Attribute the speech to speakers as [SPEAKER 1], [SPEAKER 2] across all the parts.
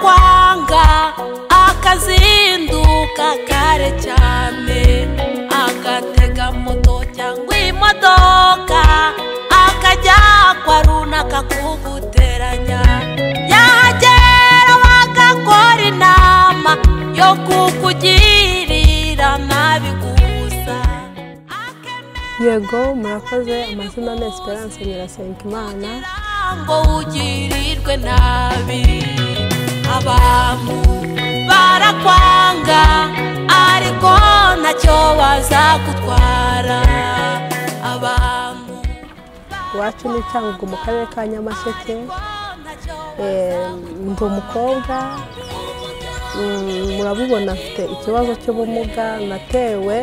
[SPEAKER 1] barakwanga akazinduka kare cyane agatega moto cyangwa imodoka akajya kwa runaka kuguteranya yagera bagakora inama yo kukugirira nabi gusa.
[SPEAKER 2] Yego murakoze. Amazina ni Esperance Nyirasenkimana.
[SPEAKER 1] Ngo ugirirwe nabi abantu barakwanga ariko ntacyo bazagutwara. Abantu
[SPEAKER 2] Iwacu ni Cyangugu mu karere ka Nyamasheke. Ndi umukobwa, murabibona afite ikibazo cy'ubumuga. Natewe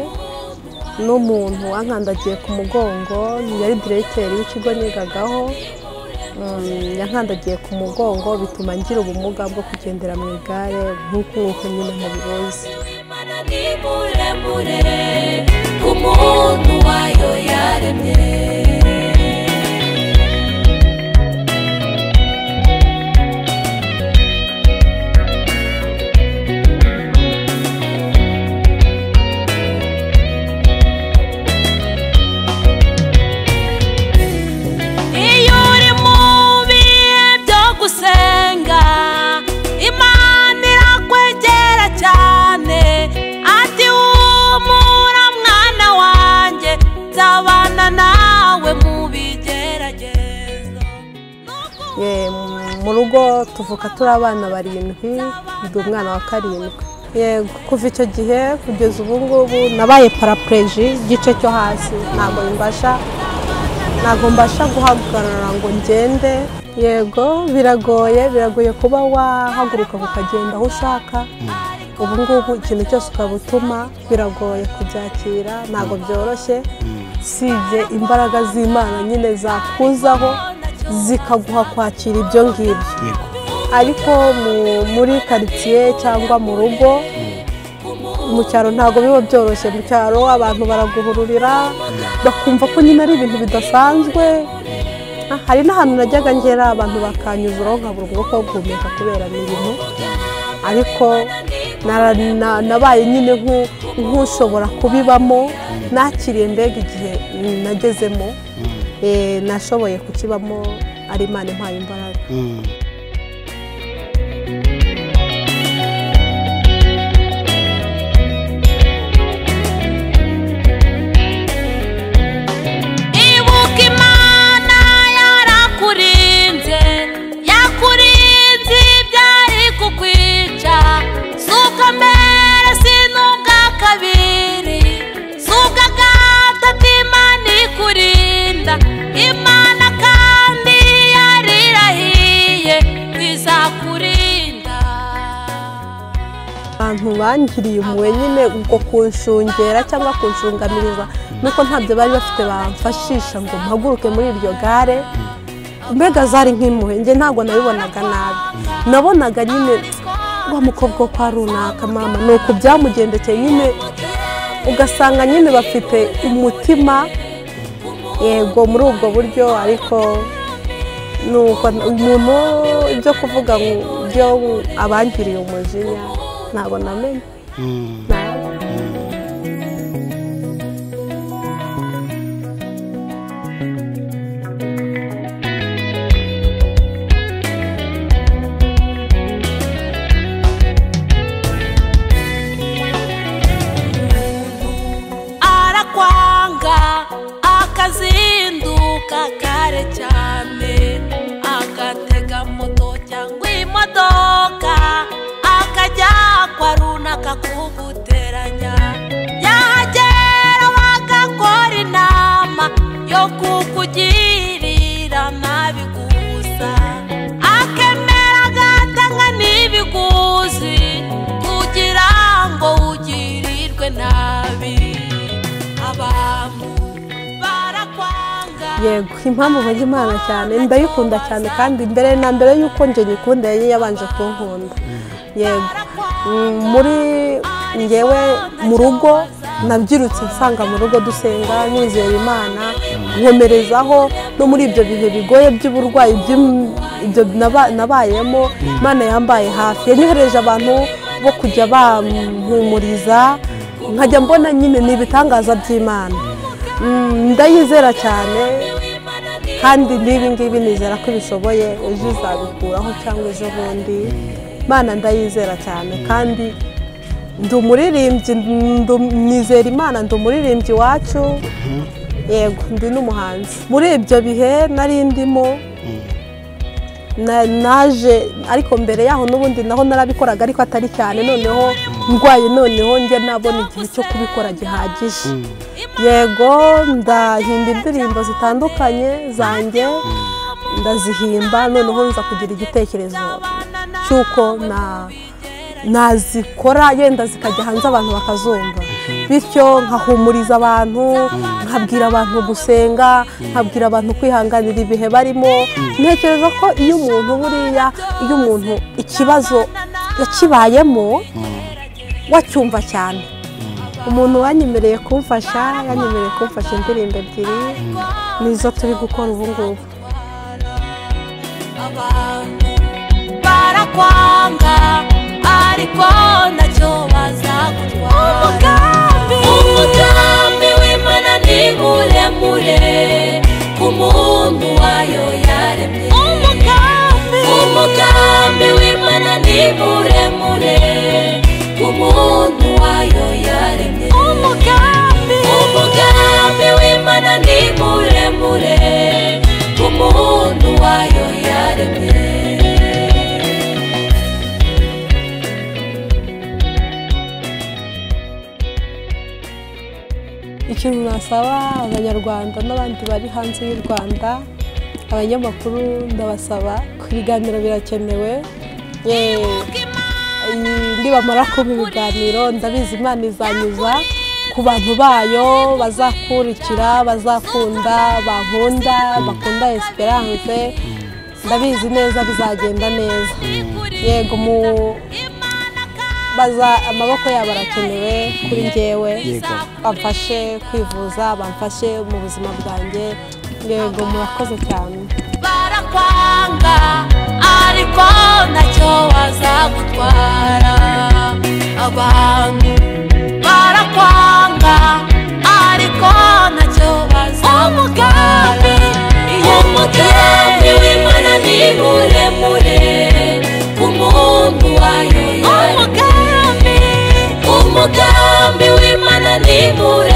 [SPEAKER 2] n'umuntu wankandagiye ku mugongo, yari diregiteri w'ikigo nigagaho. Yankandagiye ku mugongo bituma ngira ubumuga bwo kugendera mu igare nk'uko nyine mubizi.
[SPEAKER 1] umuntu wayo yaremye
[SPEAKER 2] mu rugo tuvuka turi abana 7, ndi umwana wa 7. Yego kuva icyo gihe kugeza ubu ngubu nabaye paraplegie igice cyo hasi, ntabwo mbasha guhagarara ngo ngende. Yego biragoye kuba wahaguruka ukagenda aho ushaka. Ubu ngubu ikintu cyose ukabutuma biragoye kubyakira, ntabwo byoroshye. Sibye imbaraga z'Imana nyine zakuzaho zikaguha kwakira ibyo ngibyo. Ariko muri quartier cyangwa mu rugo, mu cyaro ntabwo biba byoroshye. Mu cyaro abantu baraguhururira bakumva ko nyine ari ibintu bidasanzwe. Hari n'ahantu najyaga ngera abantu bakanyuzuraho nkabura ubwoko bwo guhumeka kubera imirimo. Ariko nabaye nyine nk'ushobora kubibamo, nakiriye mbega igihe nagezemo. Nashoboye kukibamo ari Imana impaye imbaraga.
[SPEAKER 1] Ibuka Imana yarakurinze ibyari kukwica, suka mbere sinubwa kabiri, suka gatatu Imana ikurinda. Imana kandi yarirahiye bizakurinda.
[SPEAKER 2] Abantu bangiriye umwe nyine ubwo kunshungera cyangwa kunshungamiriza nuko ntabyo bari bafite bamfashisha ngo mpaguruke muri iryo gare. Mbega zari nk'impuhwe, njye ntabwo nabibonaga nabi, nabonaga nyine wa mukobwa kwa runaka mama nuko byamugendekeye nyine, ugasanga nyine bafite umutima. Yego muri ubwo buryo. Ariko nuko umuntu ibyo kuvuga byo abangiriye umujinya ntabwo namenye.
[SPEAKER 1] Arakwanga akazinduka kare cyane agatega moto cyangwa imodoka akajya kwa runaka kuguteranya yagera bagakora inama yo kukugirira nabi gusa, akemera agatanga n'ibiguzi kugira ngo ugirirwe nabi. Abantu barakwanga.
[SPEAKER 2] Yego impamvu mvuga Imana cyane, ndayikunda cyane kandi mbere na mbere yuko nje nyikunda yabanje kunkunda. Yego muri ngewe mu rugo nabyirutse nsanga mu rugo dusenga, nizera Imana, nkomerezaho no muri ibyo bihe bigoye by'uburwayi ibyo nabayemo Imana yambaye hafi yanyohereje abantu bo kujya bampumuriza nkajya mbona nyine ni ibitangaza by'Imana ndayizera cyane kandi n'ibi ngibi nizera ko bishoboye ejo izabikuraho cyangwa ejo bundi Imana ndayizera cyane kandi ndi umuririmbyi nizera Imana ndi umuririmbyi wacu yego ndi n'umuhanzi muri ibyo bihe nari ndimo naje ariko mbere yaho n'ubundi naho narabikoraga ariko atari cyane noneho ndwaye noneho njye nabona igihe cyo kubikora gihagije yego ndahimba indirimbo zitandukanye zanjye ndazihimba noneho nza kugira igitekerezo cy'uko nazikora yenda zikajya hanze abantu bakazumva bityo nkahumuriza abantu nkabwira abantu gusenga nkabwira abantu kwihanganira ibihe barimo ntekereza ko iyo umuntu ikibazo yakibayemo wacyumva cyane umuntu wanyemereye kumfasha indirimbo ebyiri nizo turi gukora ubu ngubu
[SPEAKER 1] barakwanga ariko ntacyo bazagutwara umugambi w'Imana ni muremure ku muntu wayo yaremye umugambi w'Imana ni muremure ku muntu wayo yaremye umugambi w'Imana ni muremure ku muntu wayo yaremye
[SPEAKER 2] ikintu nasaba abanyarwanda n'abandi bari hanze y'u Rwanda abanyamakuru ndabasaba ko ibiganiro birakenewe nibamara kuba ibiganiro ndabizi Imana izanyuza ku bantu bayo bazakurikira bazakunda bankunda bakunda Esperance ndabizi neza bizagenda neza yego amaboko yabo arakenewe kuri njyewe bamfashe kwivuza bamfashe mu buzima bwanjye yego murakoze cyane
[SPEAKER 1] barakwanga ariko ntacyo bazagutwara abantu barakwanga ariko ntacyo bazagutwara umugambi w'Imana ni muremure ku muntu wayo umugambi w'Imana ni muremure